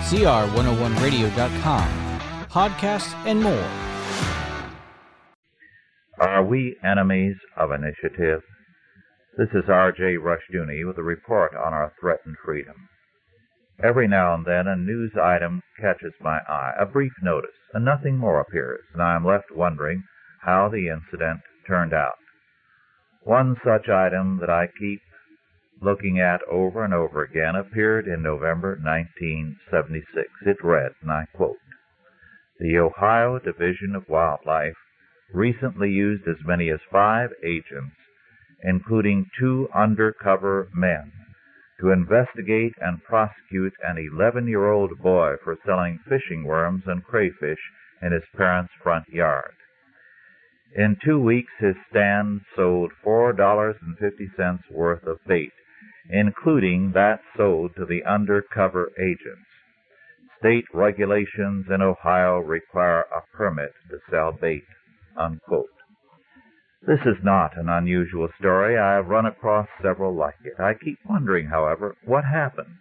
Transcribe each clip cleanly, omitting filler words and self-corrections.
CR101radio.com, podcasts, and more. Are we enemies of initiative? This is R.J. Rushdoony with a report on our threatened freedom. Every now and then a news item catches my eye, a brief notice, and nothing more appears, and I am left wondering how the incident turned out. One such item that I keep looking at over and over again appeared in November 1976. It read, and I quote, "The Ohio Division of Wildlife recently used as many as 5 agents, including 2 undercover men, to investigate and prosecute an 11-year-old boy for selling fishing worms and crayfish in his parents' front yard. In 2 weeks, his stand sold $4.50 worth of bait, including that sold to the undercover agents. State regulations in Ohio require a permit to sell bait," unquote. This is not an unusual story. I have run across several like it. I keep wondering, however, what happened?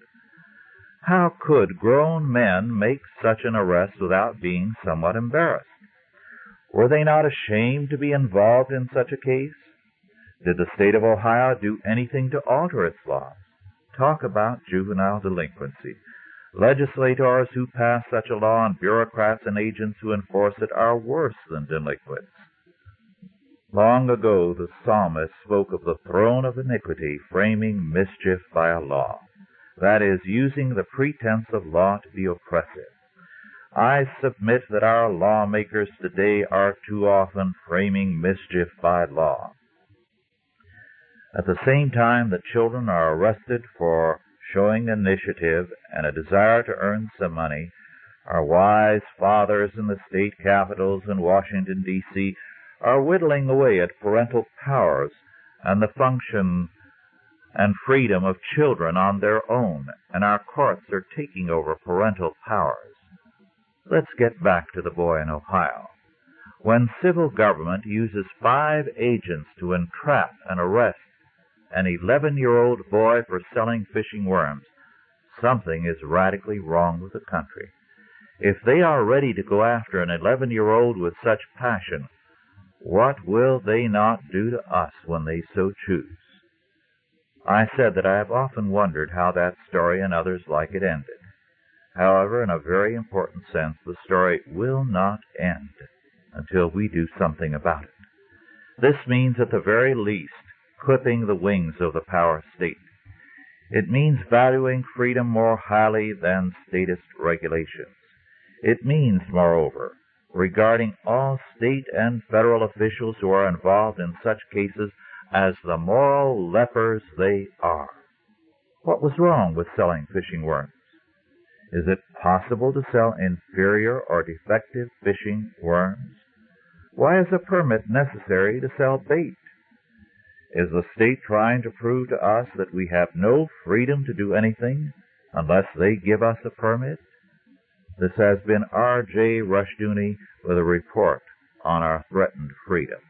How could grown men make such an arrest without being somewhat embarrassed? Were they not ashamed to be involved in such a case? Did the state of Ohio do anything to alter its laws? Talk about juvenile delinquency. Legislators who pass such a law and bureaucrats and agents who enforce it are worse than delinquents. Long ago, the psalmist spoke of the throne of iniquity framing mischief by a law, that is, using the pretense of law to be oppressive. I submit that our lawmakers today are too often framing mischief by law. At the same time that children are arrested for showing initiative and a desire to earn some money, our wise fathers in the state capitals in Washington, D.C., are whittling away at parental powers and the function and freedom of children on their own, and our courts are taking over parental powers. Let's get back to the boy in Ohio. When civil government uses 5 agents to entrap and arrest an 11-year-old boy for selling fishing worms, something is radically wrong with the country. If they are ready to go after an 11-year-old with such passion, what will they not do to us when they so choose? I said that I have often wondered how that story and others like it ended. However, in a very important sense, the story will not end until we do something about it. This means, at the very least, clipping the wings of the power state. It means valuing freedom more highly than statist regulations. It means, moreover, regarding all state and federal officials who are involved in such cases as the moral lepers they are. What was wrong with selling fishing worms? Is it possible to sell inferior or defective fishing worms? Why is a permit necessary to sell bait? Is the state trying to prove to us that we have no freedom to do anything unless they give us a permit? This has been R.J. Rushdoony with a report on our threatened freedom.